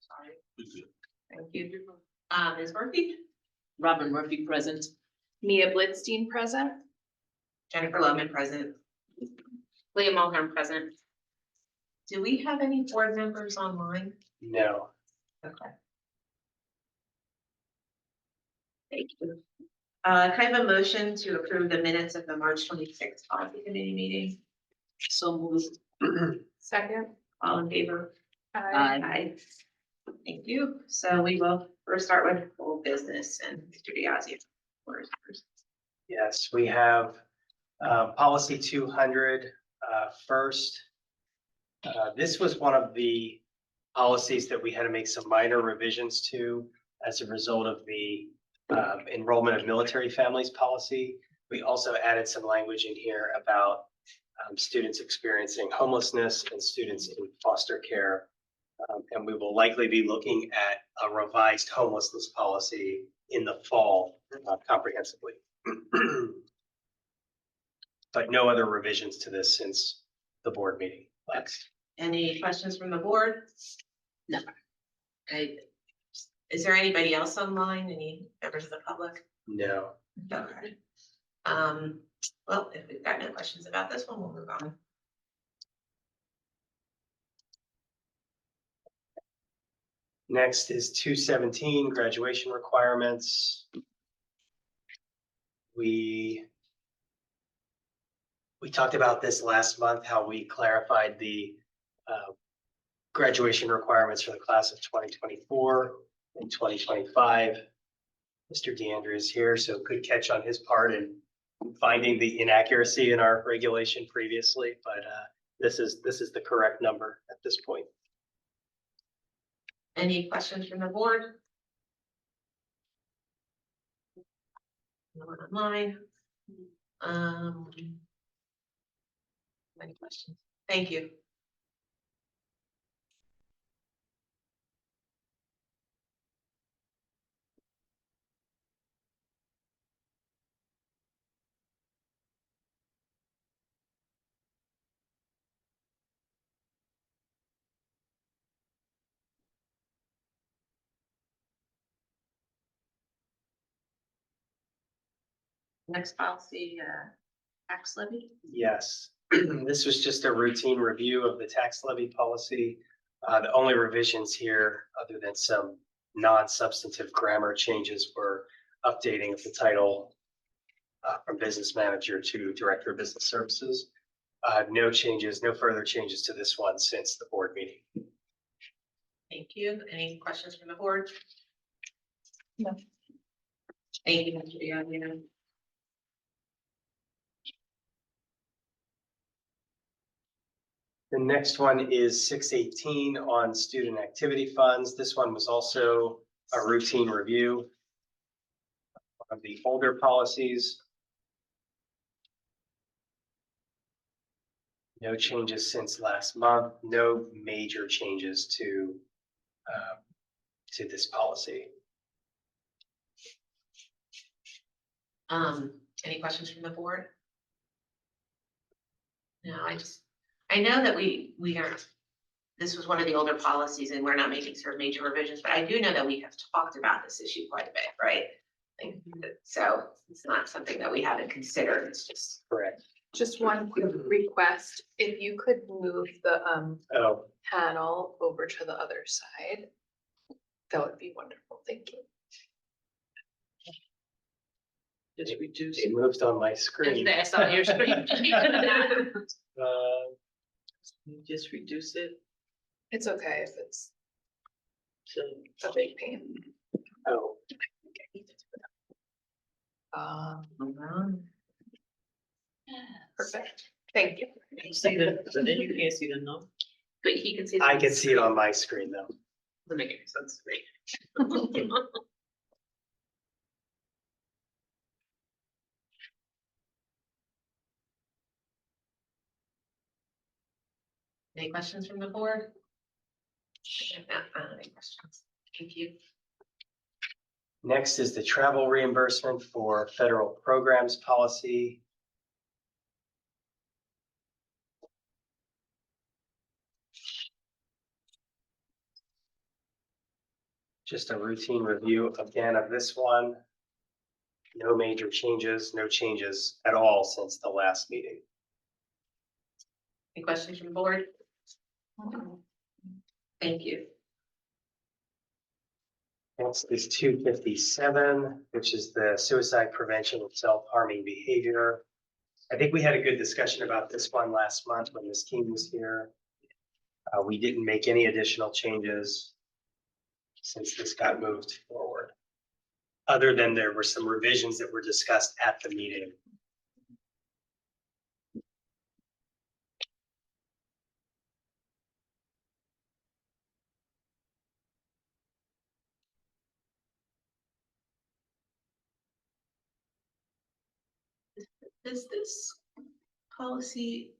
Sorry. Thank you. Ms. Murphy? Robin Murphy present. Mia Blitzstein present. Jennifer Lowman present. Leah Mulhern present. Do we have any board members online? No. Okay. Thank you. Can I have a motion to approve the minutes of the March 26th policy committee meeting? So moved. Second. All in favor? Aye. Aye. Thank you. So we will first start with full business and Mr. Diazio. Yes, we have policy 200 first. This was one of the policies that we had to make some minor revisions to as a result of the enrollment of military families policy. We also added some language in here about students experiencing homelessness and students in foster care. And we will likely be looking at a revised homelessness policy in the fall comprehensively. But no other revisions to this since the board meeting last. Any questions from the board? No. Okay. Is there anybody else online? Any members of the public? No. Okay. Well, if we've got no questions about this one, we'll move on. Next is 217 graduation requirements. We talked about this last month, how we clarified the graduation requirements for the class of 2024 and 2025. Mr. DeAndre is here, so good catch on his part in finding the inaccuracy in our regulation previously, but this is the correct number at this point. Any questions from the board? No one online. Any questions? Thank you. Next policy, tax levy. Yes, this was just a routine review of the tax levy policy. The only revisions here, other than some non-substantive grammar changes, were updating of the title from business manager to director of business services. No changes, no further changes to this one since the board meeting. Thank you. Any questions from the board? No. Thank you, Mr. Diazio. The next one is 618 on student activity funds. This one was also a routine review of the older policies. No changes since last month, no major changes to this policy. Any questions from the board? No, I know that we aren't, this was one of the older policies and we're not making sort of major revisions, but I do know that we have talked about this issue quite a bit, right? Like, so it's not something that we haven't considered, it's just. Correct. Just one quick request. If you could move the Oh, panel over to the other side, that would be wonderful. Thank you. Just reduce. it moved on my screen. I saw your screen. Just reduce it. It's okay if it's So a big pain. Oh, Perfect. Thank you. you see the, but then you can't see the number. But he can see. I can see it on my screen though. Doesn't make any sense to me. Any questions from the board? Any questions? Thank you. Next is the travel reimbursement for federal programs policy. Just a routine review again of this one. No major changes, no changes at all since the last meeting. Any questions from the board? Thank you. Next is 257, which is the suicide prevention and self-harming behavior. I think we had a good discussion about this one last month when Ms. King was here. We didn't make any additional changes since this got moved forward, other than there were some revisions that were discussed at the meeting. Does this policy?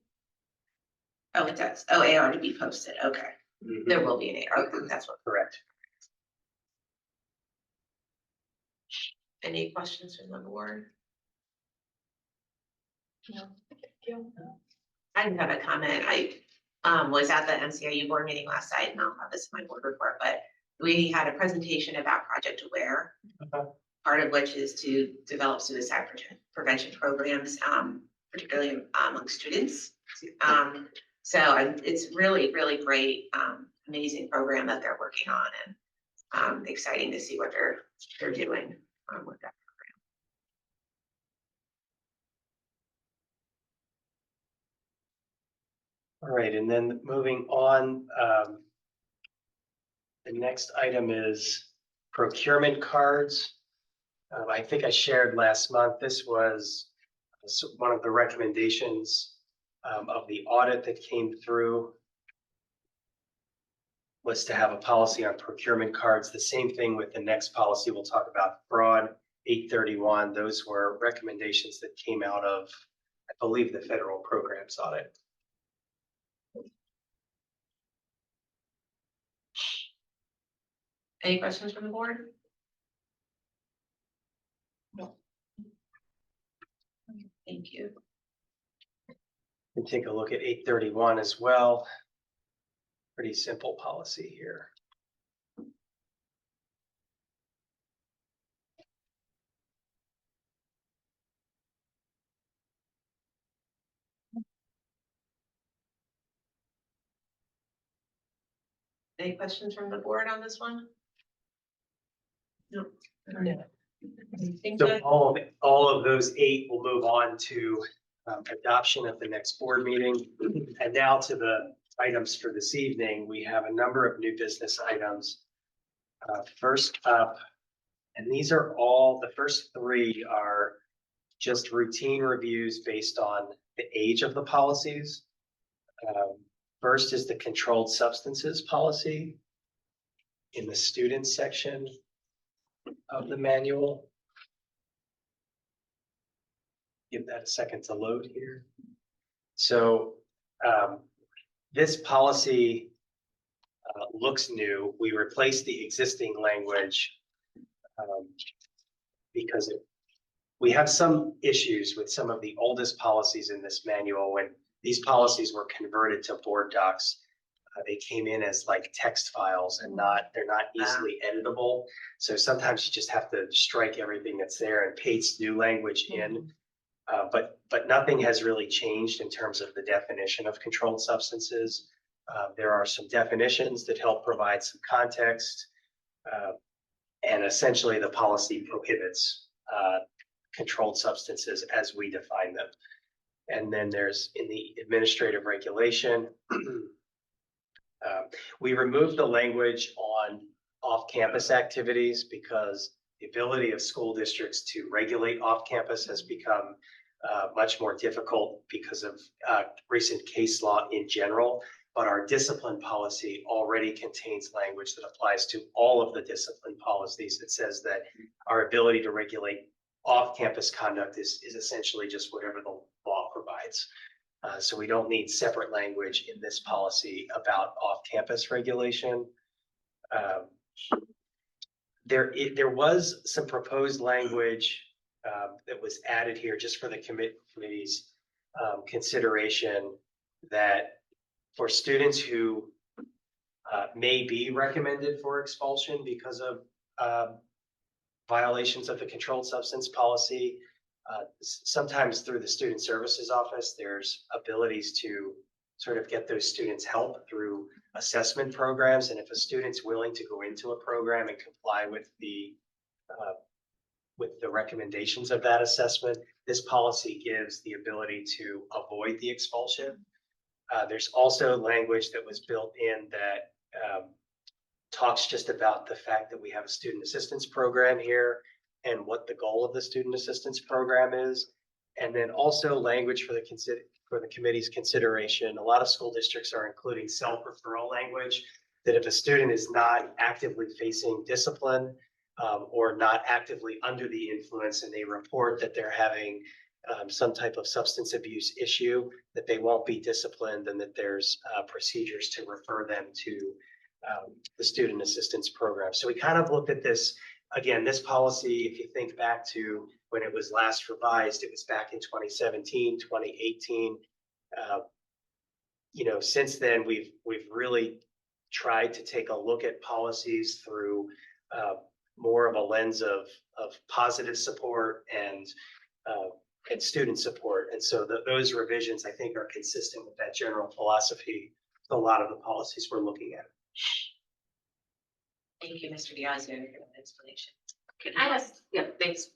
Oh, it does. Oh, AR to be posted. Okay. There will be an AR. Okay, that's what. Correct. Any questions from the board? No, thank you. I do have a comment. I was at the MCIU board meeting last night, and I'll have this in my board report, but we had a presentation about Project Aware. Okay. Part of which is to develop suicide prevention programs, particularly among students. It's really, really great, amazing program that they're working on, and exciting to see what they're doing with that. All right, and then moving on, the next item is procurement cards. I think I shared last month, this was one of the recommendations of the audit that came through, was to have a policy on procurement cards. The same thing with the next policy we'll talk about, fraud, 831. Those were recommendations that came out of, I believe, the federal programs audit. Any questions from the board? No. Thank you. And take a look at 831 as well. Pretty simple policy here. Any questions from the board on this one? No. No. Think So that- all of those 8 will move on to adoption at the next board meeting. And now to the items for this evening, we have a number of new business items. First up, and these are all, the first 3 are just routine reviews based on the age of the policies. First is the controlled substances policy in the students section of the manual. Give that a second to load here. So this policy looks new. We replaced the existing language because we have some issues with some of the oldest policies in this manual. When these policies were converted to board docs, they came in as like text files and they're not easily editable. So sometimes you just have to strike everything that's there and paste new language in. But nothing has really changed in terms of the definition of controlled substances. There are some definitions that help provide some context. And essentially the policy prohibits controlled substances as we define them. And then there's in the administrative regulation, we removed the language on off-campus activities because the ability of school districts to regulate off-campus has become much more difficult because of recent case law in general. But our discipline policy already contains language that applies to all of the discipline policies. It says that our ability to regulate off-campus conduct is essentially just whatever the law provides. So we don't need separate language in this policy about off-campus regulation. There was some proposed language that was added here just for the committee's consideration, that for students who may be recommended for expulsion because of violations of the controlled substance policy. Sometimes through the student services office, there's abilities to sort of get those students help through assessment programs. And if a student's willing to go into a program and comply with the recommendations of that assessment, this policy gives the ability to avoid the expulsion. There's also language that was built in that talks just about the fact that we have a student assistance program here and what the goal of the student assistance program is. And then also language for the committee's consideration. A lot of school districts are including self-referral language that if a student is not actively facing discipline or not actively under the influence and they report that they're having some type of substance abuse issue, that they won't be disciplined and that there's procedures to refer them to the student assistance program. So we kind of looked at this, again, this policy, if you think back to when it was last revised, it was back in 2017, 2018. Since then, we've really tried to take a look at policies through more of a lens of positive support and student support. And so those revisions, I think, are consistent with that general philosophy, a lot of the policies we're looking at. Thank you, Mr. Diazio, for that explanation. Can I ask, yeah, thanks.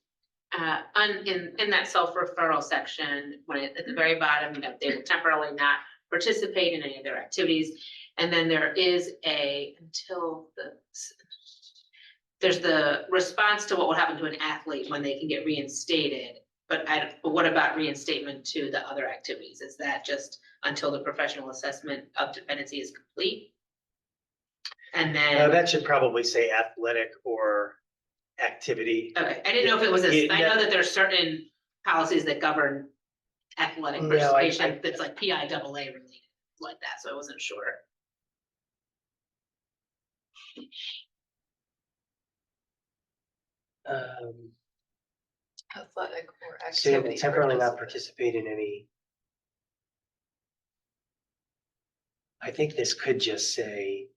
In that self-referral section, at the very bottom, they will temporarily not participate in any of their activities. And then there is there's the response to what would happen to an athlete when they can get reinstated. But what about reinstatement to the other activities? Is that just until the professional assessment of dependency is complete? And then That should probably say athletic or activity. okay, I didn't know if it was I know that there's certain policies that govern athletic No, participation that's like PIAA related like that, so I wasn't sure. Athletic or Student activity. will temporarily not participant. participate in any. I think this could just say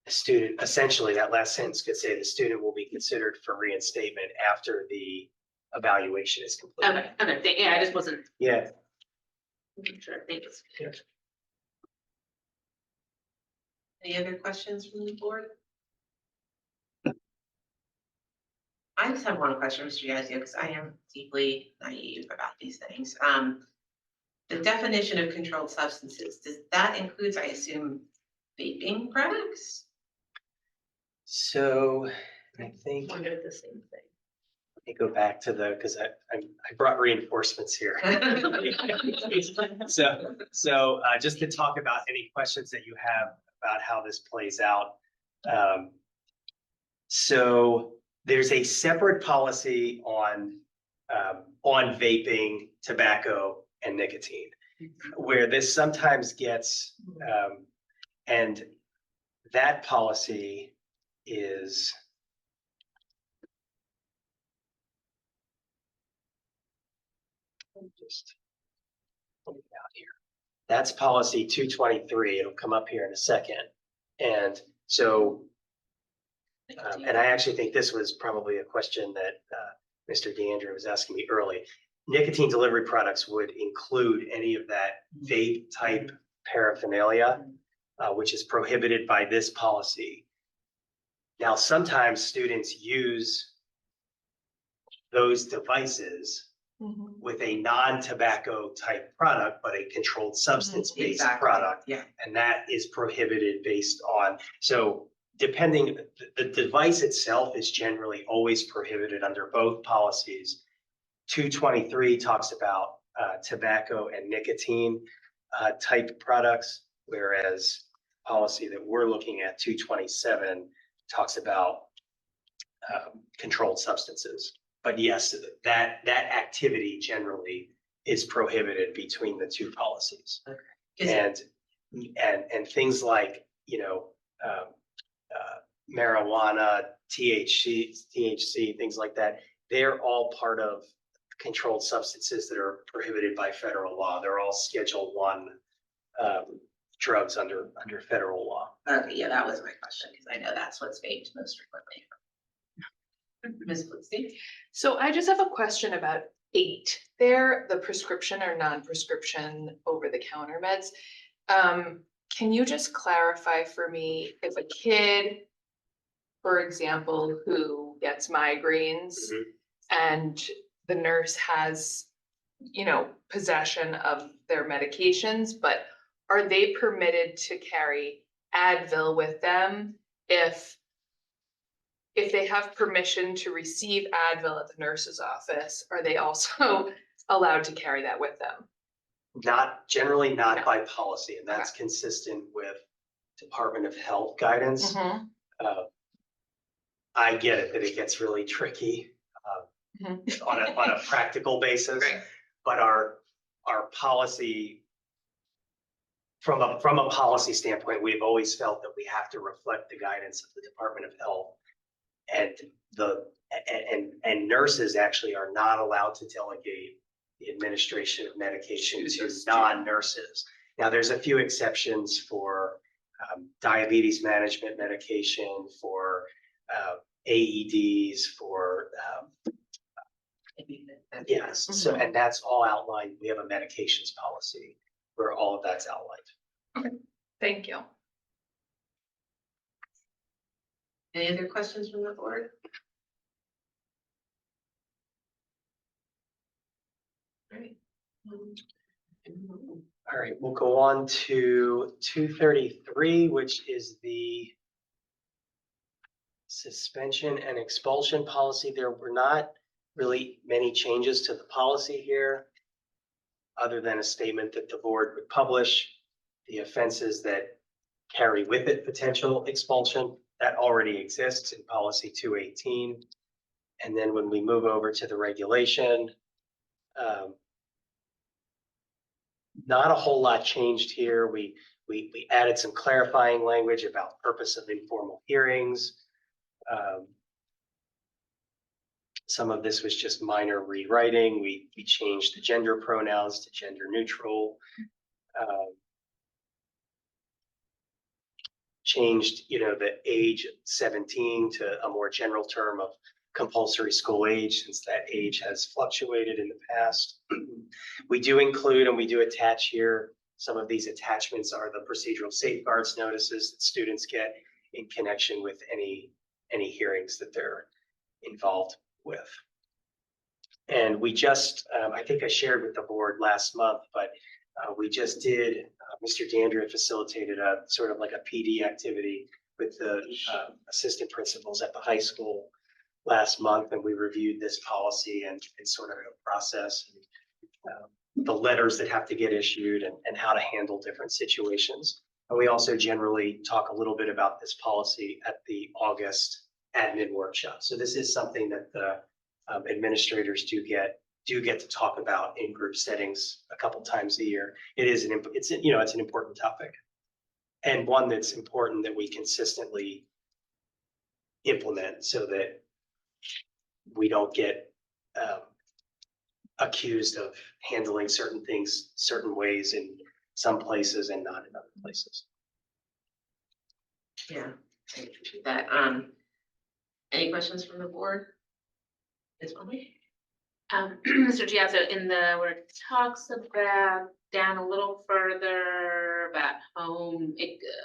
the student, essentially that last sentence could say the student will be considered for reinstatement after the evaluation is complete. Okay, yeah, I just wasn't Yeah. sure, thank you. Any other questions from the board? I just have one question, Mr. Diazio, because I am deeply naive about these things. The definition of controlled substances, does that includes, I assume, vaping products? So I think, let Wondered the same thing. me go back to because I brought reinforcements here. So just to talk about any questions that you have about how this plays out. So there's a separate policy on vaping, tobacco, and nicotine, where this sometimes gets, and that policy is just put it out here. That's policy 223. It'll come up here in a second. And so, and I actually think this was probably a question that Mr. DeAndre was asking me early. Nicotine delivery products would include any of that vape type paraphernalia, which is prohibited by this policy. Now, sometimes students use those devices with a non-tobacco type product, but a controlled substance-based Exactly. product. Yeah. And that is prohibited based on, so depending, the device itself is generally always prohibited under both policies. 223 talks about tobacco and nicotine type products, whereas policy that we're looking at, 227, talks about controlled substances. But yes, that activity generally is prohibited between the two policies. Okay. And things like, marijuana, THC, things like that, they're all part of controlled substances that are prohibited by federal law. They're all Schedule 1 drugs under federal law. Okay, yeah, that was my question, because I know that's what's faked most frequently. Ms. Felicity? So I just have a question about 8 there, the prescription or non-prescription over-the-counter meds. Can you just clarify for me if a kid, for example, who gets migraines Mhm. and the nurse has, possession of their medications, but are they permitted to carry Advil with them if they have permission to receive Advil at the nurse's office, are they also allowed to carry that with them? Generally not No. by policy, and that's consistent with Department of Health guidance. I get it that it gets really tricky on a practical basis, Right. but our policy, from a policy standpoint, we've always felt that we have to reflect the guidance of the Department of Health. And nurses actually are not allowed to delegate the administration of medication to non-nurses. Now, there's a few exceptions for diabetes management medication, for AEDs, for yes. So, and that's all outlined. We have a medications policy where all of that's outlined. Thank you. Any other questions from the board? All right. All right, we'll go on to 233, which is the suspension and expulsion policy. There were not really many changes to the policy here, other than a statement that the board would publish the offenses that carry with it potential expulsion. That already exists in policy 218. And then when we move over to the regulation, not a whole lot changed here. We added some clarifying language about purpose of informal hearings. Some of this was just minor rewriting. We changed the gender pronouns to gender neutral. Changed, the age 17 to a more general term of compulsory school age, since that age has fluctuated in the past. We do include and we do attach here, some of these attachments are the procedural safeguards notices that students get in connection with any hearings that they're involved with. And we just, I think I shared with the board last month, but we just did, Mr. Dandria facilitated a sort of like a PD activity with the assistant principals at the high school last month, and we reviewed this policy and sort of a process, and the letters that have to get issued and how to handle different situations. And we also generally talk a little bit about this policy at the August admin workshop. So this is something that the administrators do get to talk about in group settings a couple times a year. It's an important topic, and one that's important that we consistently implement so that we don't get accused of handling certain things certain ways in some places and not in other places. Yeah, I appreciate that. Any questions from the board? Ms. Conley? Mr. Giazzo, where it talks about down a little further about home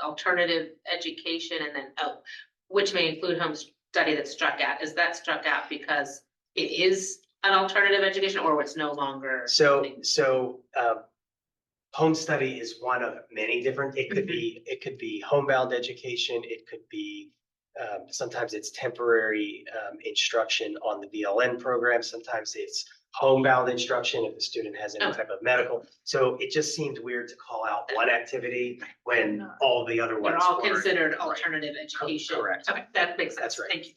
alternative education, and then which may include home study, that's struck out. Is that struck out because it is an alternative education, or it's no longer? So home study is one of many different. It could be homebound education. It could be sometimes it's temporary instruction on the VLN program. Sometimes it's homebound instruction if the student has any type of medical. So it just seemed weird to call out one activity when all the other ones They're all were. considered alternative education. Correct. Okay, that makes sense. That's right. Thank you.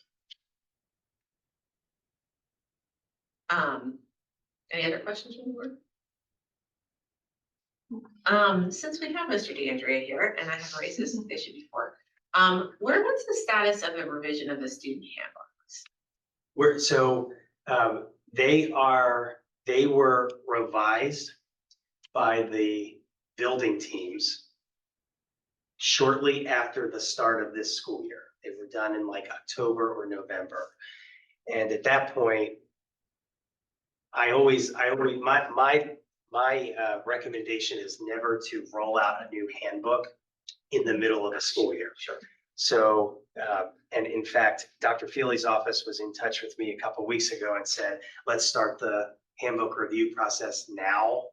Any other questions from the board? Since we have Mr. D'Andrea here, and I have raised this issue before, what's the status of the revision of the student handbooks? They were revised by the building teams shortly after the start of this school year. They were done in like October or November. And at that point, my recommendation is never to roll out a new handbook in the middle of a school year. Sure. So, and in fact, Dr. Feely's office was in touch with me a couple of weeks ago and said, let's start the handbook review process now.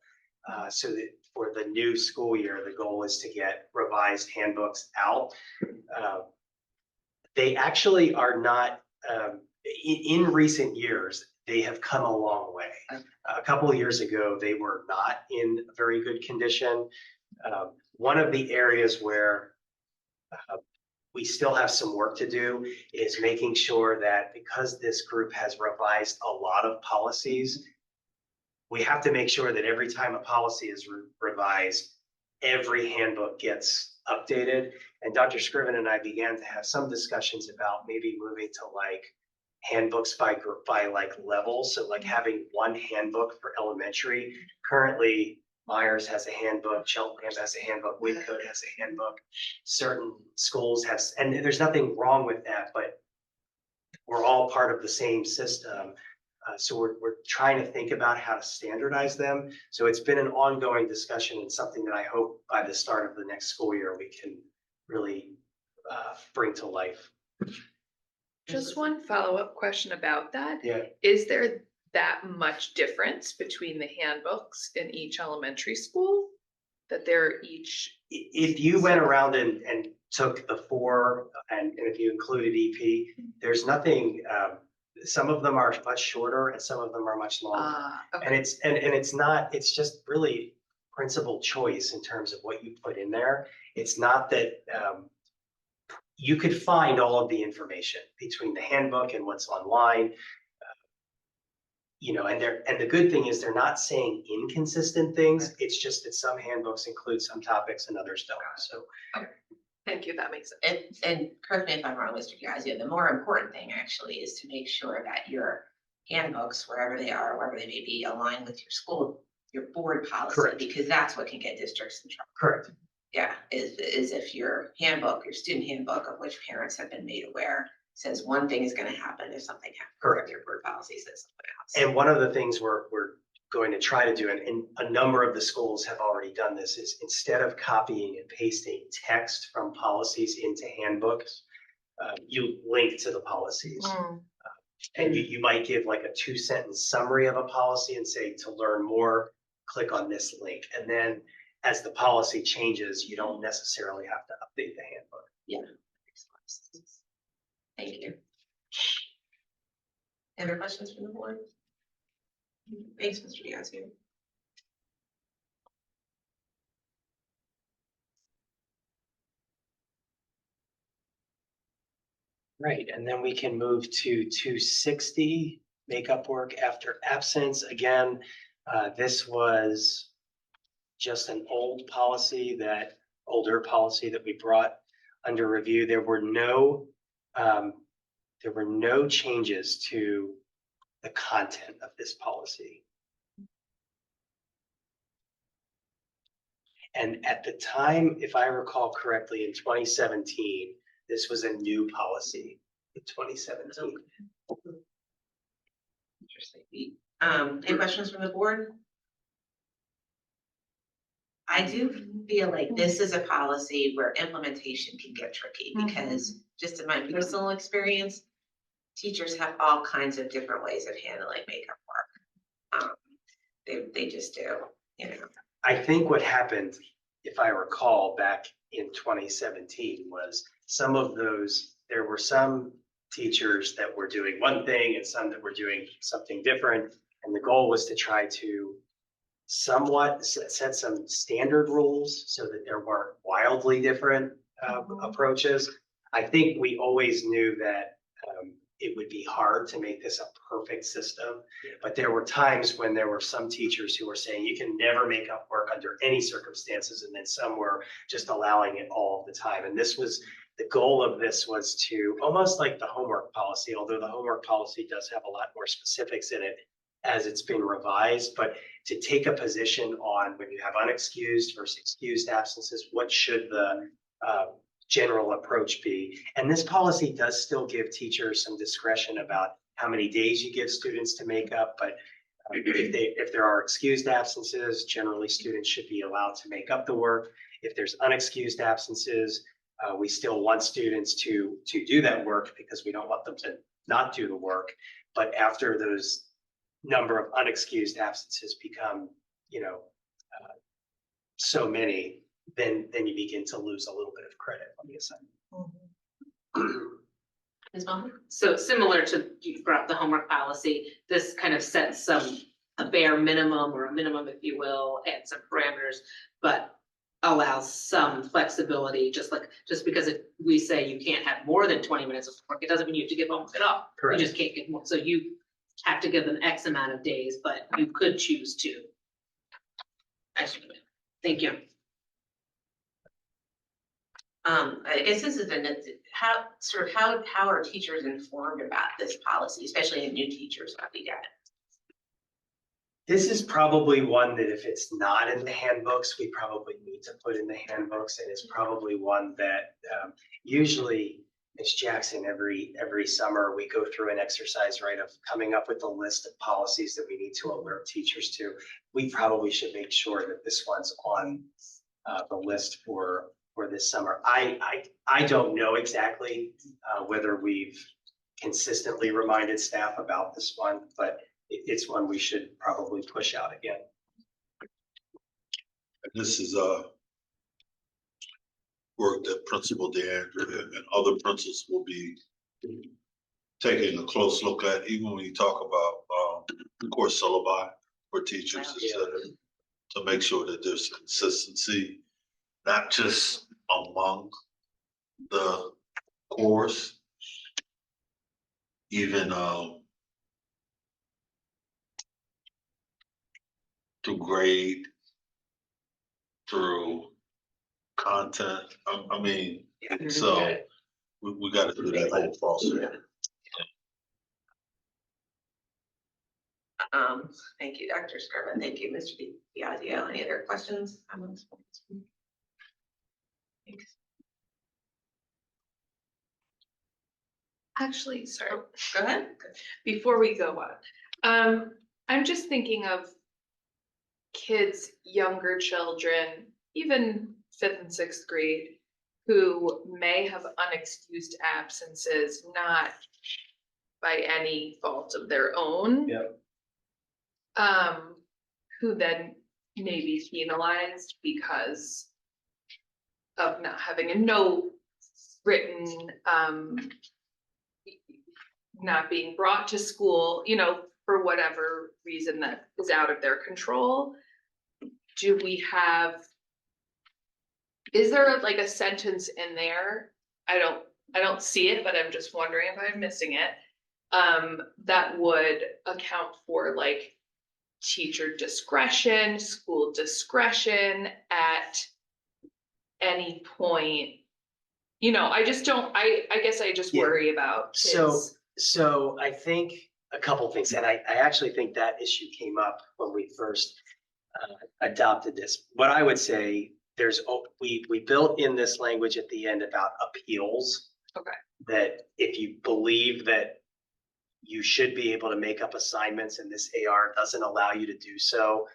So that for the new school year, the goal is to get revised handbooks out. They actually are not, in recent years, they have come a long way. A couple of years ago, they were not in very good condition. One of the areas where we still have some work to do is making sure that because this group has revised a lot of policies, we have to make sure that every time a policy is revised, every handbook gets updated. And Dr. Scriven and I began to have some discussions about maybe moving to like handbooks by like levels. So like having one handbook for elementary. Currently, Myers has a handbook, Cheltenham has a handbook, Wyncote has a handbook. Certain schools have, and there's nothing wrong with that, but we're all part of the same system. So we're trying to think about how to standardize them. So it's been an ongoing discussion and something that I hope by the start of the next school year, we can really bring to life. Just one follow-up question about that. Yeah. Is there that much difference between the handbooks in each elementary school? That they're each, If you went around and took the four and if you included EP, there's nothing, some of them are much shorter and some of them are much longer. okay. And it's not, it's just really principal choice in terms of what you put in there. It's not that you could find all of the information between the handbook and what's online. You know, and the good thing is they're not saying inconsistent things. It's just that some handbooks include some topics and others don't. So Thank you, that makes sense. And correct me if I'm wrong, Mr. Gazio, the more important thing actually is to make sure that your handbooks, wherever they are, wherever they may be, align with your school, your board policy. Correct. Because that's what can get districts in trouble. correct. Yeah, is if your handbook, your student handbook, of which parents have been made aware, says one thing is gonna happen if something happens. Correct. Your board policy says something else. And one of the things we're going to try to do, and a number of the schools have already done this, is instead of copying and pasting text from policies into handbooks, you link to the policies. And you might give like a 2-sentence summary of a policy and say, to learn more, click on this link. And then as the policy changes, you don't necessarily have to update the handbook. Yeah. Makes a lot of sense. Thank you. Any other questions from the board? Thanks, Mr. Diazio. Right, and then we can move to 260, makeup work after absence. Again, this was just an older policy that we brought under review. There were no changes to the content of this policy. And at the time, if I recall correctly, in 2017, this was a new policy in 2017. Interesting. Any questions from the board? I do feel like this is a policy where implementation can get tricky because just in my personal experience, teachers have all kinds of different ways of handling makeup work. They just do, you know. I think what happened, if I recall back in 2017, was some of those, there were some teachers that were doing one thing and some that were doing something different. And the goal was to try to somewhat set some standard rules so that there weren't wildly different approaches. I think we always knew that it would be hard to make this a perfect system, but there were times when there were some teachers who were saying you can never make up work under any circumstances, and then some were just allowing it all the time. And this was, the goal of this was to, almost like the homework policy, although the homework policy does have a lot more specifics in it as it's been revised, but to take a position on when you have unexcused versus excused absences, what should the general approach be? And this policy does still give teachers some discretion about how many days you give students to make up, but if there are excused absences, generally students should be allowed to make up the work. If there's unexcused absences, we still want students to do that work because we don't want them to not do the work. But after those number of unexcused absences become, so many, then you begin to lose a little bit of credit on the assignment. Ms. Bowman? So similar to, you brought up the homework policy, this kind of sets a bare minimum or a minimum, if you will, and some parameters, but allows some flexibility, just because we say you can't have more than 20 minutes of homework, it doesn't mean you have to give homework at all. Correct. You just can't give more, so you have to give them X amount of days, but you could choose to. Thank you. I guess this is how are teachers informed about this policy, especially in new teachers that we get? This is probably one that if it's not in the handbooks, we probably need to put in the handbooks, and it's probably one that usually, Ms. Jackson, every summer we go through an exercise, right, of coming up with a list of policies that we need to alert teachers to. We probably should make sure that this one's on the list for this summer. I don't know exactly whether we've consistently reminded staff about this one, but it's one we should probably push out again. This is work that Principal DeAndre and other principals will be taking a close look at, even when you talk about course syllabi for teachers, to make sure that there's consistency, not just among the course, even through grade, through content. I mean, so we got to do that whole process. Thank you, Dr. Scarpa. Thank you, Mr. Biagio. Any other questions? Thanks. Actually, sorry, Go ahead. before we go on, I'm just thinking of kids, younger children, even 5th and 6th grade, who may have unexcused absences, not by any fault of their own. Yep. Who then may be penalized because of not having a note written, not being brought to school, for whatever reason that is out of their control. Is there like a sentence in there? I don't see it, but I'm just wondering if I'm missing it. That would account for like teacher discretion, school discretion at any point. I just don't, I guess I just worry about kids. So I think a couple things, and I actually think that issue came up when we first adopted this. What I would say, we built in this language at the end about appeals. Okay. That if you believe that you should be able to make up assignments and this AR doesn't allow you to do so,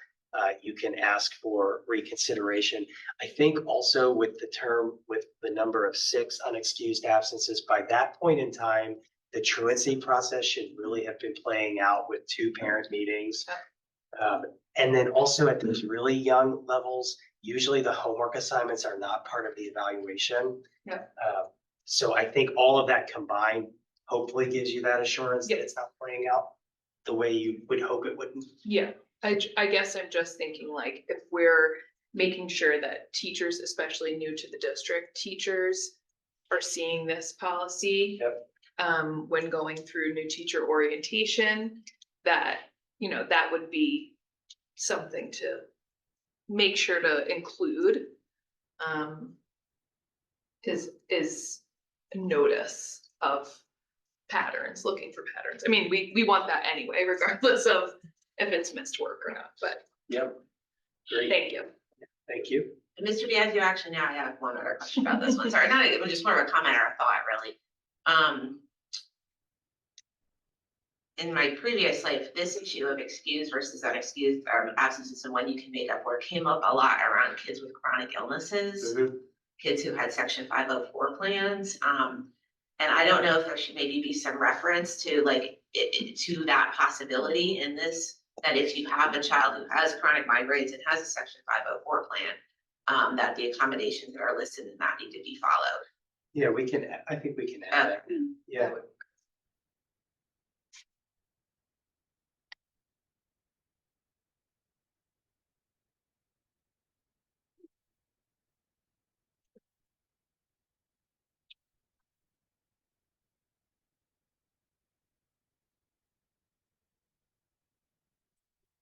you can ask for reconsideration. I think also with the number of 6 unexcused absences, by that point in time, the truancy process should really have been playing out with 2 parent meetings. And then also at those really young levels, usually the homework assignments are not part of the evaluation. Yeah. So I think all of that combined hopefully gives you that assurance that it's not playing out the way you would hope it wouldn't. Yeah, I guess I'm just thinking like if we're making sure that teachers, especially new to the district, teachers are seeing this policy. Yep. When going through new teacher orientation, that, that would be something to make sure to include, is a notice of patterns, looking for patterns. I mean, we want that anyway, regardless of if it's missed work or not, but. Yep. Great. Thank you. Thank you. And Mr. Biagio, actually, now I have one other question about this one. Sorry, not, it was just more of a comment or a thought, really. In my previous life, this issue of excused versus unexcused absences and when you can make up work came up a lot around kids with chronic illnesses, kids who had Section 504 plans. And I don't know if there should maybe be some reference to like to that possibility in this, that if you have a child who has chronic migraines and has a Section 504 plan, that the accommodations that are listed in that need to be followed. Yeah, we can, I think we can add that. Yeah.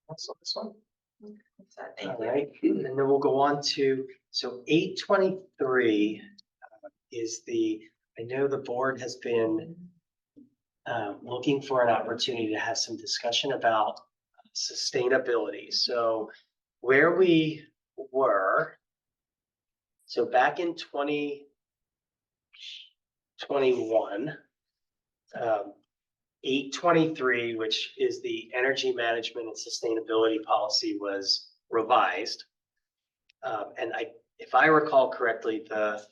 Also this one. So thank All you. right, and then we'll go on to, so 823 is I know the board has been looking for an opportunity to have some discussion about sustainability. So where we were, so back in 2021, 823, which is the energy management and sustainability policy, was revised. And if I recall correctly, the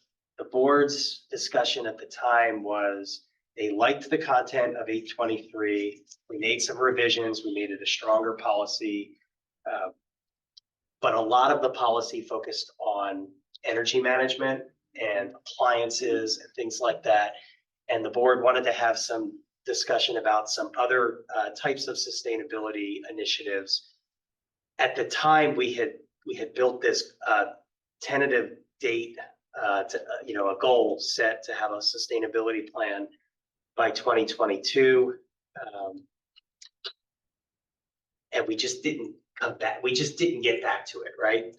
board's discussion at the time was they liked the content of 823. We made some revisions. We made it a stronger policy. But a lot of the policy focused on energy management and appliances and things like that. And the board wanted to have some discussion about some other types of sustainability initiatives. At the time, we had built this tentative date to a goal set to have a sustainability plan by 2022, and we just didn't come back. We just didn't get back to it, right?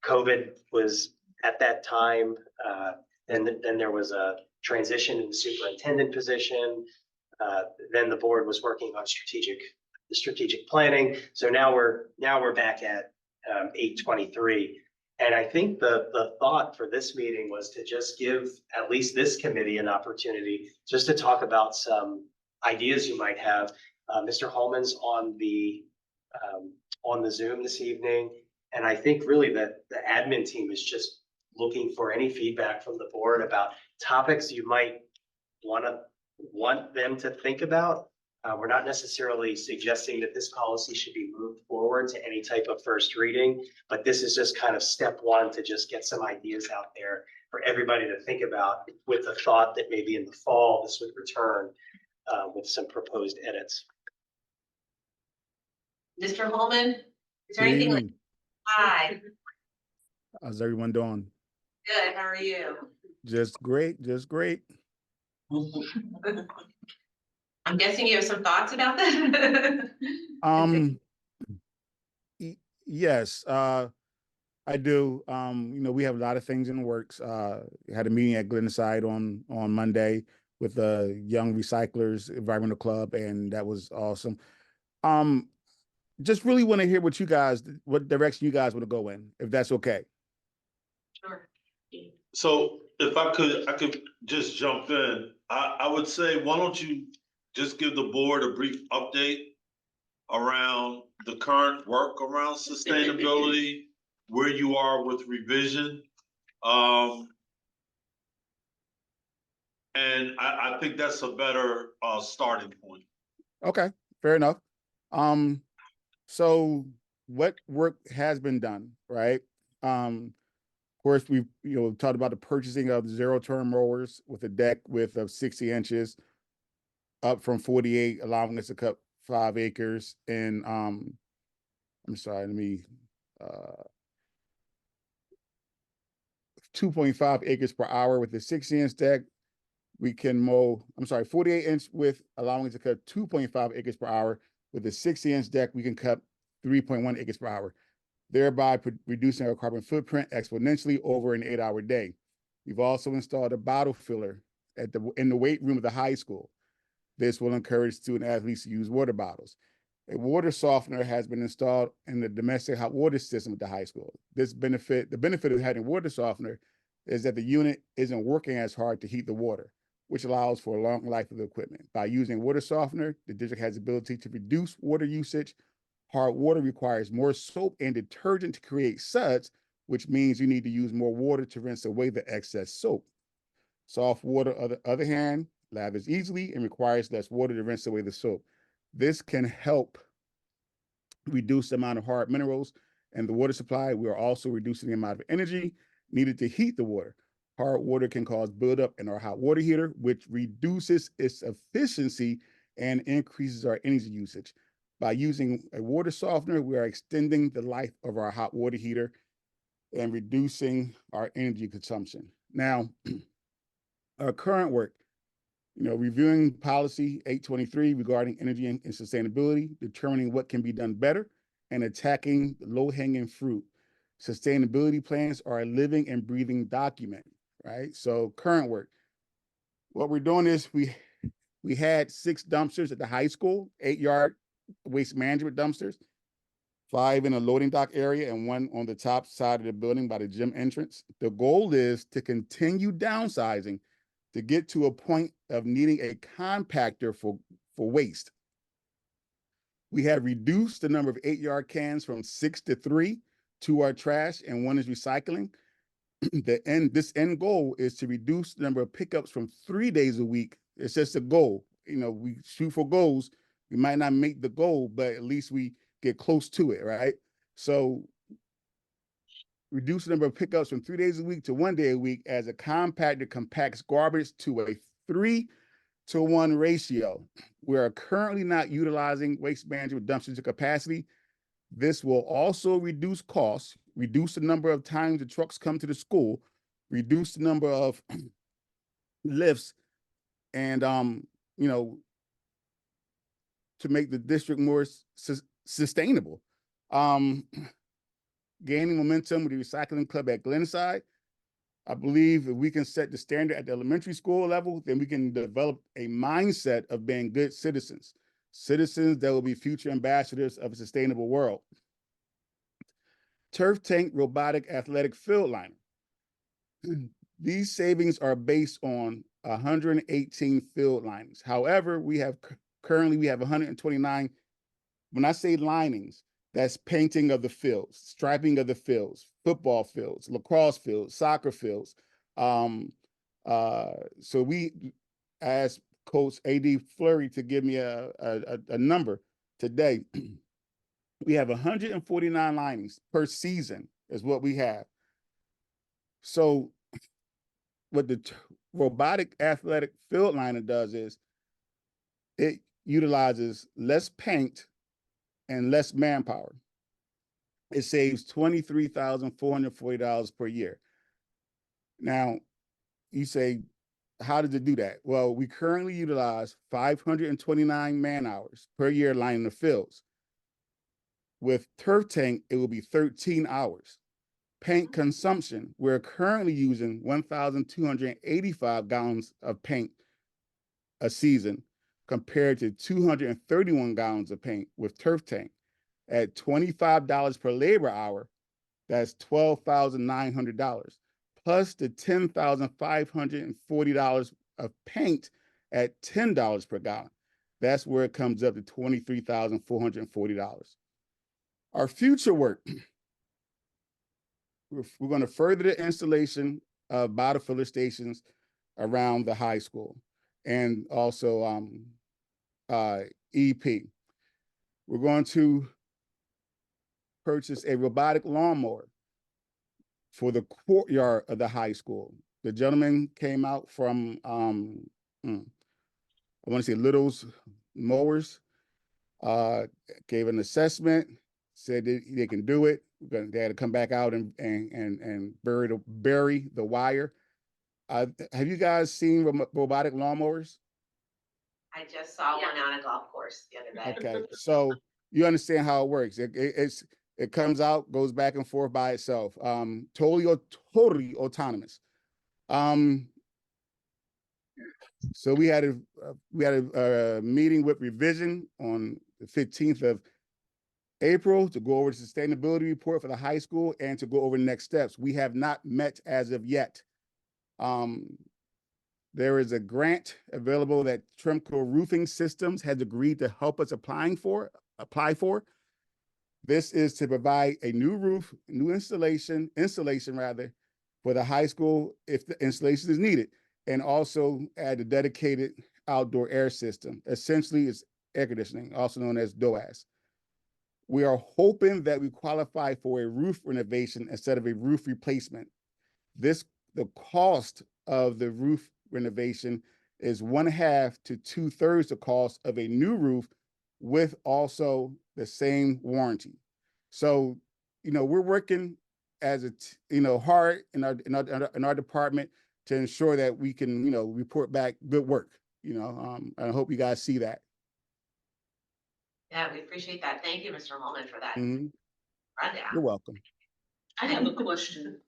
COVID was at that time, and then there was a transition in the superintendent position. Then the board was working on strategic planning. So now we're back at 823. And I think the thought for this meeting was to just give at least this committee an opportunity just to talk about some ideas you might have. Mr. Holman's on the Zoom this evening. And I think really that the admin team is just looking for any feedback from the board about topics you might want them to think about. We're not necessarily suggesting that this policy should be moved forward to any type of first reading, but this is just kind of step one to just get some ideas out there for everybody to think about, with the thought that maybe in the fall this would return with some proposed edits. Mr. Holman, is there Good anything like, evening. hi, How's everyone doing? good, how are you? Just great, just great. I'm guessing you have some thoughts about that? Yes, I do. We have a lot of things in the works. Had a meeting at Glenside on Monday with the Young Recyclers Environmental Club, and that was awesome. Just really want to hear what direction you guys want to go in, if that's okay. Sure. So if I could just jump in. I would say, why don't you just give the board a brief update around the current work around sustainability, where you are with revision. And I think that's a better starting point. Okay, fair enough. So what work has been done, right? Of course, we've talked about the purchasing of zero-turn mowers with a deck width of 60 inches, up from 48, allowing us to cut 5 acres. And I'm sorry, 2.5 acres per hour with the 60-inch deck. We can mow, 48-inch width, allowing us to cut 2.5 acres per hour. With the 60-inch deck, we can cut 3.1 acres per hour, thereby reducing our carbon footprint exponentially over an 8-hour day. We've also installed a bottle filler in the weight room of the high school. This will encourage student athletes to use water bottles. A water softener has been installed in the domestic hot water system at the high school. The benefit of having water softener is that the unit isn't working as hard to heat the water, which allows for a long life of the equipment. By using water softener, the district has the ability to reduce water usage. Hard water requires more soap and detergent to create suds, which means you need to use more water to rinse away the excess soap. Soft water, on the other hand, lathers easily and requires less water to rinse away the soap. This can help reduce the amount of hard minerals in the water supply. We are also reducing the amount of energy needed to heat the water. Hard water can cause buildup in our hot water heater, which reduces its efficiency and increases our energy usage. By using a water softener, we are extending the life of our hot water heater and reducing our energy consumption. Now, our current work, reviewing policy 823 regarding energy and sustainability, determining what can be done better, and attacking the low-hanging fruit. Sustainability plans are a living and breathing document, right? So current work, what we're doing is we had 6 dumpsters at the high school, 8-yard waste management dumpsters, 5 in a loading dock area and 1 on the top side of the building by the gym entrance. The goal is to continue downsizing to get to a point of needing a compactor for waste. We have reduced the number of 8-yard cans from 6 to 3. 2 are trash and 1 is recycling. This end goal is to reduce the number of pickups from 3 days a week. It's just a goal. We shoot for goals. We might not make the goal, but at least we get close to it, right? So reduce the number of pickups from 3 days a week to 1 day a week as a compactor compacts garbage to a 3-to-1 ratio. We are currently not utilizing waste management dumpsters to capacity. This will also reduce costs, reduce the number of times the trucks come to the school, reduce the number of lifts, and to make the district more sustainable. Gaining momentum with the recycling club at Glenside. I believe if we can set the standard at the elementary school level, then we can develop a mindset of being good citizens that will be future ambassadors of a sustainable world. Turf tank robotic athletic field liner. These savings are based on 118 field linings. However, currently we have 129. When I say linings, that's painting of the fields, striping of the fields, football fields, lacrosse fields, soccer fields. So we asked Coach A.D. Fleury to give me a number today. We have 149 linings per season is what we have. So what the robotic athletic field liner does is it utilizes less paint and less manpower. It saves $23,440 per year. Now, you say, how does it do that? Well, we currently utilize 529 man hours per year lining the fields. With Turf Tank, it will be 13 hours. Paint consumption, we're currently using 1,285 gallons of paint a season compared to 231 gallons of paint with Turf Tank. At $25 per labor hour, that's $12,900, plus the $10,540 of paint at $10 per gallon. That's where it comes up to $23,440. Our future work, we're going to further the installation of bottle filler stations around the high school and also EP. We're going to purchase a robotic lawnmower for the courtyard of the high school. The gentleman came out from, I want to say Little's Mowers, gave an assessment, said that they can do it. They had to come back out and bury the wire. Have you guys seen robotic lawnmowers? I just saw one on a golf course the other day. Okay, so you understand how it works. It comes out, goes back and forth by itself. Totally autonomous. So we had a meeting with revision on the 15th of April to go over the sustainability report for the high school and to go over the next steps. We have not met as of yet. There is a grant available that Tremco Roofing Systems has agreed to help us apply for. This is to provide a new roof, new installation rather, for the high school if the installation is needed, and also add a dedicated outdoor air system. Essentially, it's air conditioning, also known as DOAS. We are hoping that we qualify for a roof renovation instead of a roof replacement. The cost of the roof renovation is 1/2 to 2/3 the cost of a new roof with also the same warranty. So, we're working as hard in our department to ensure that we can, report back good work. I hope you guys see that. Yeah, we appreciate that. Thank you, Mr. Holman, for that Mhm. rundown. You're welcome. I have a question.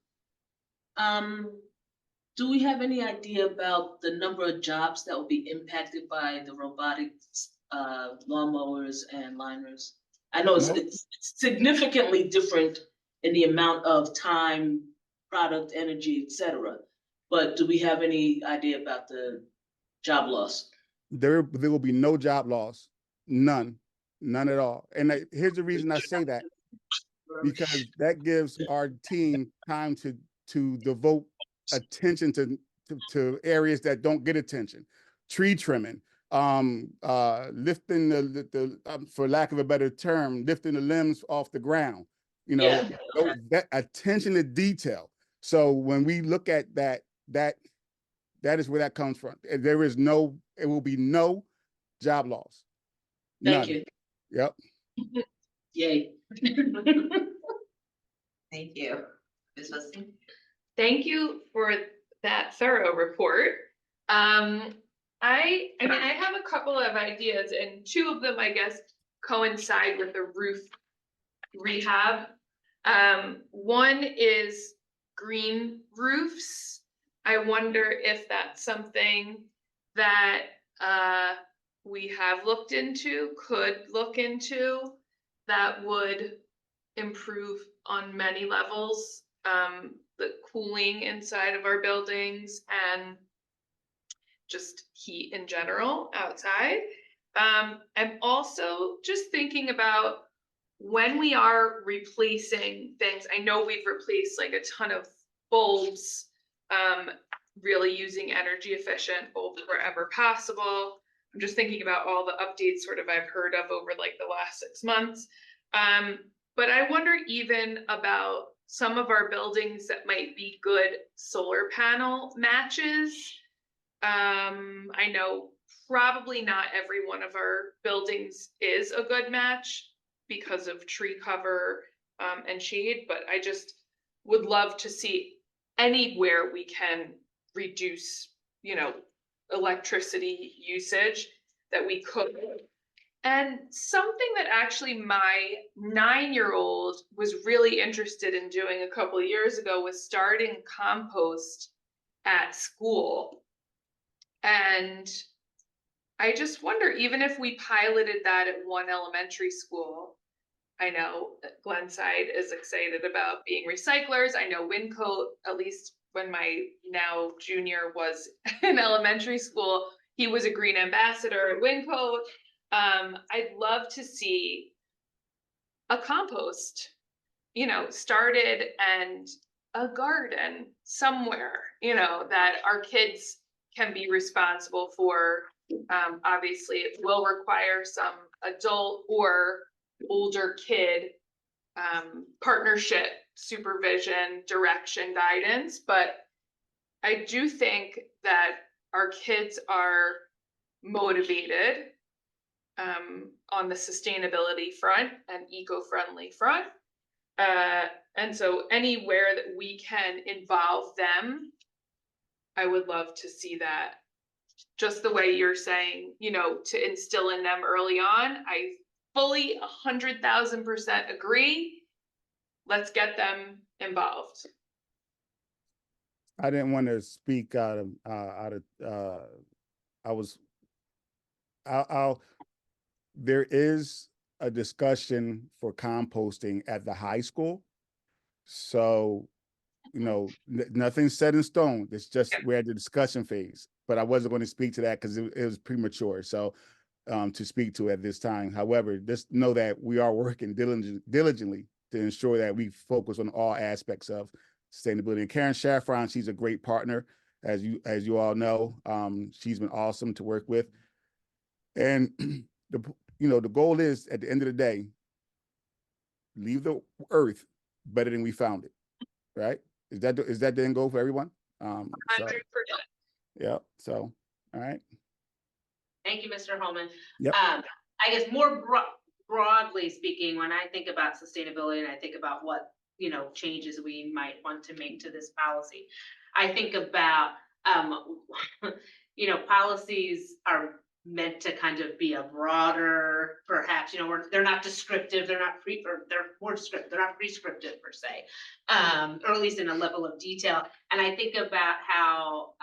Do we have any idea about the number of jobs that will be impacted by the robotics, lawnmowers and liners? I know Nope. it's significantly different in the amount of time, product, energy, et cetera. But do we have any idea about the job loss? There will be no job loss, none at all. And here's the reason I say that, because that gives our team time to devote attention to areas that don't get attention. Tree trimming, lifting the for lack of a better term, lifting the limbs off the ground. Yeah. That attention to detail. So when we look at that is where that comes from. It will be no job loss. Thank None. you. Yep. Yay. Thank you. Ms. Wilson? Thank you for that thorough report. I have a couple of ideas, and two of them, I guess, coincide with the roof rehab. One is green roofs. I wonder if that's something that we have looked into, could look into, that would improve on many levels, the cooling inside of our buildings and just heat in general outside. I'm also just thinking about when we are replacing things. I know we've replaced like a ton of bulbs, really using energy efficient bulbs wherever possible. I'm just thinking about all the updates sort of I've heard of over like the last 6 months. But I wonder even about some of our buildings that might be good solar panel matches. I know probably not every one of our buildings is a good match because of tree cover and shade, but I just would love to see anywhere we can reduce, electricity usage that we could. And something that actually my 9-year-old was really interested in doing a couple of years ago was starting compost at school. And I just wonder, even if we piloted that at one elementary school, I know that Glenside is excited about being recyclers. I know Wincote, at least when my now junior was in elementary school, he was a green ambassador at Wincote. I'd love to see a compost, started, and a garden somewhere, that our kids can be responsible for. Obviously, it will require some adult or older kid partnership, supervision, direction, guidance, but I do think that our kids are motivated on the sustainability front and eco-friendly front. And so anywhere that we can involve them, I would love to see that. Just the way you're saying, to instill in them early on, I fully 100,000% agree. Let's get them involved. I didn't want to speak I'll, there is a discussion for composting at the high school. So, nothing's set in stone. It's just, we're at the discussion phase, but I wasn't going to speak to that because it was premature. So, to speak to at this time. However, just know that we are working diligently to ensure that we focus on all aspects of sustainability. And Karen Shaffron, she's a great partner, as you all know. She's been awesome to work with. And the goal is, at the end of the day, leave the earth better than we found it. Right? Is that the end goal for everyone? 100%. Yeah. So, all right. Thank you, Mr. Holman. Yep. I guess more broadly speaking, when I think about sustainability and I think about what, changes we might want to make to this policy, I think about, policies are meant to kind of be a broader, perhaps, they're not descriptive, they're more descriptive, they're not prescriptive per se, or at least in a level of detail. And I think about how,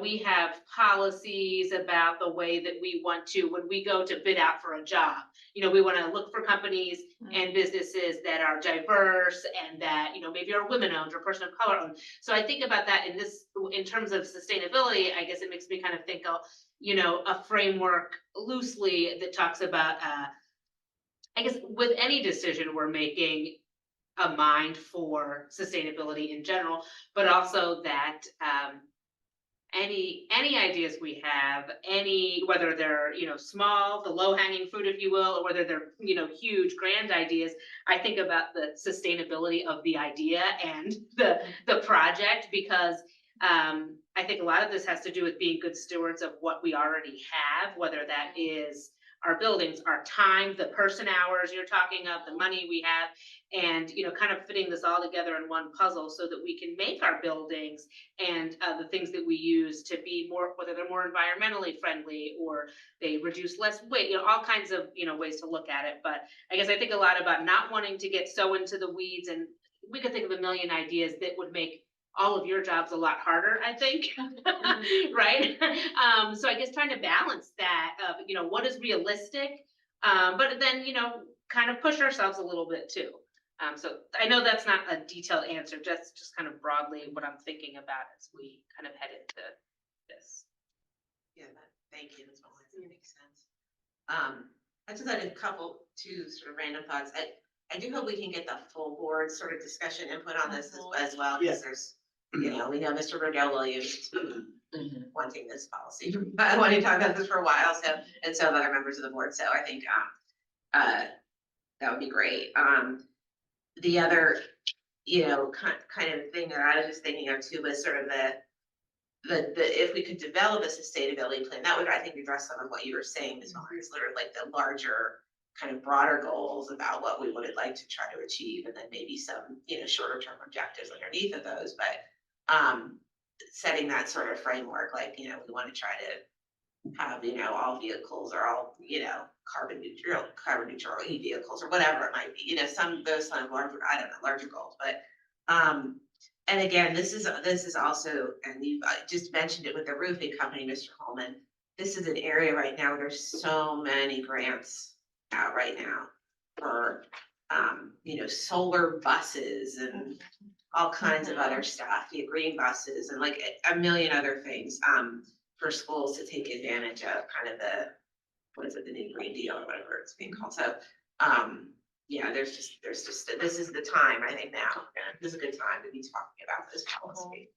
we have policies about the way that we want to, when we go to bid out for a job, we want to look for companies and businesses that are diverse and that, maybe are women owned or person of color owned. So I think about that in terms of sustainability. I guess it makes me kind of think of, a framework loosely that talks about, I guess with any decision we're making, a mind for sustainability in general, but also that, any ideas we have, whether they're, small, the low hanging fruit, if you will, or whether they're, huge, grand ideas, I think about the sustainability of the idea and the project, because I think a lot of this has to do with being good stewards of what we already have, whether that is our buildings, our time, the person hours you're talking of, the money we have, and, kind of fitting this all together in one puzzle so that we can make our buildings and the things that we use to be more, whether they're more environmentally friendly or they reduce less weight, all kinds of, ways to look at it. But I guess I think a lot about not wanting to get so into the weeds, and we could think of a million ideas that would make all of your jobs a lot harder, I think, right? So I guess trying to balance that of, what is realistic, but then, kind of push ourselves a little bit too. So I know that's not a detailed answer, just kind of broadly what I'm thinking about as we kind of head into this. Yeah, thank you. That's all. That makes sense. I just had a couple, two sort of random thoughts. I do hope we can get the full board sort of discussion input on this as well, because there's, we know Mr. Rodell Williams wanting this policy. I want to talk about this for a while, so, and so have other members of the board. So I think that would be great. The other, kind of thing that I was just thinking of too was sort of the if we could develop a sustainability plan, that would, I think, address some of what you were saying, Ms. Muller, is literally like the larger, kind of broader goals about what we would like to try to achieve, and then maybe some, shorter term objectives underneath of those. But setting that sort of framework, like, we want to try to have, all vehicles are all, carbon neutral e-vehicles or whatever it might be, some of those kind of larger, I don't know, larger goals. But and again, this is also, and you've just mentioned it with the roofing company, Mr. Holman, this is an area right now where there's so many grants out right now for solar buses and all kinds of other stuff, green buses and like a million other things for schools to take advantage of kind of the new Green Deal or whatever it's being called. So yeah, there's just this is the time, I think, now. This is a good time to be talking about this policy.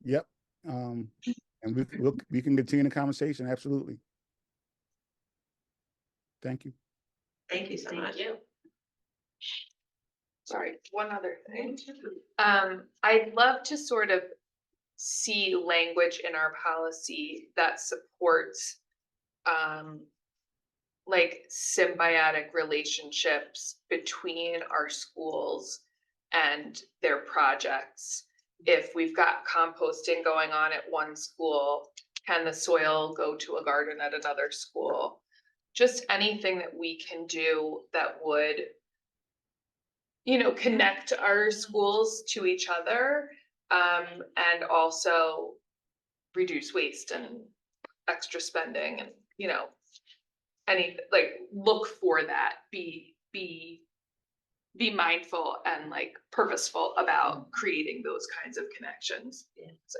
Yep. And we can continue the conversation. Absolutely. Thank you. Thank you so much. Thank you. Sorry, one other thing. I'd love to sort of see language in our policy that supports like symbiotic relationships between our schools and their projects. If we've got composting going on at one school, can the soil go to a garden at another school? Just anything that we can do that would, connect our schools to each other, and also reduce waste and extra spending and, look for that, be mindful and like purposeful about creating those kinds of connections. So,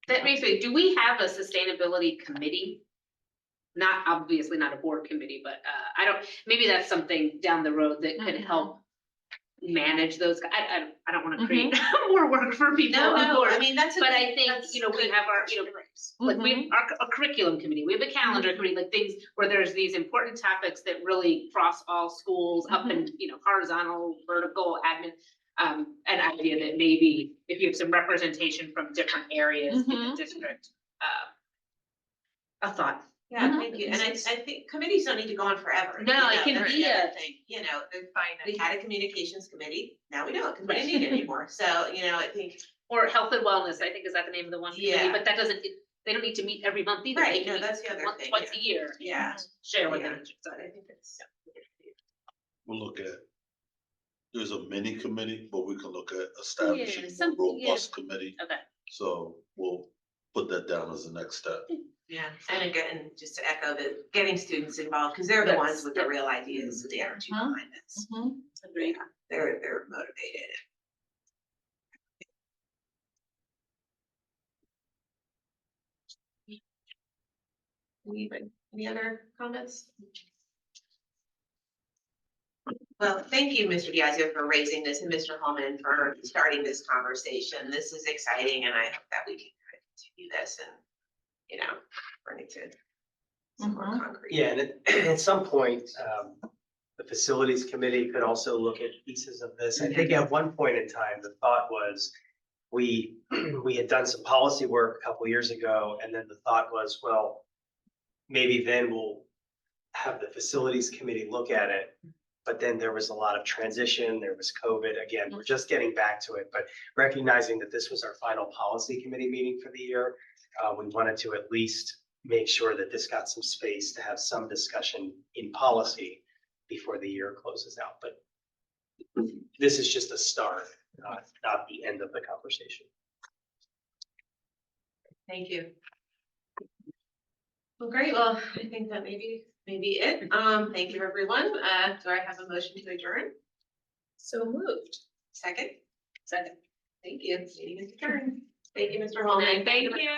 That makes me, do we have a sustainability committee? Not, obviously not a board committee, but, I don't, maybe that's something down the road that could help manage those. I don't wanna create more work for people on No, board. I mean, that's. But I think, we have our, like we have our curriculum committee, we have a calendar committee, like things where there's these important topics that really cross all schools up and, horizontal, vertical, admin. An idea that maybe if you have some representation from different areas in the district, a thought. Yeah, thank you. And I think committees don't need to go on forever. No, it can that's be the other a- thing, Define we it. had a communications committee, now we don't, because we didn't need it anymore. So, I think, Or health and wellness, I think is that the name of the one committee, Yeah. but that doesn't, they don't need to meet every month either. They right, can no, meet that's the other once- thing. Twice a year. Yeah. Share with Yeah. them. So I think it's. We'll look at, there's a mini committee, but we can look at establishing a something, robust committee. Okay. So we'll put that down as the next step. Yeah, and again, just to echo the getting students involved, because they're the Yes, ones with the yep. real ideas, the energy behind this. Agreed. Yeah, they're motivated. Any other comments? Well, thank you, Mr. Diazio, for raising this, and Mr. Holman for starting this conversation. This is exciting, and I hope that we can continue this and, bring it to some more concrete. Yeah, and at some point, the facilities committee could also look at pieces of this. I think at one point in time, the thought was, we had done some policy work a couple of years ago, and then the thought was, well, maybe then we'll have the facilities committee look at it. But then there was a lot of transition, there was COVID, again, we're just getting back to it, but recognizing that this was our final policy committee meeting for the year, we wanted to at least make sure that this got some space to have some discussion in policy before the year closes out, but this is just a start, not the end of the conversation. Thank you. Well, great. Well, I think that maybe it. Thank you, everyone. Do I have a motion to adjourn? So moved. Second? Second. Thank you. Meeting is adjourned. Thank you, Mr. Holman. Thank you.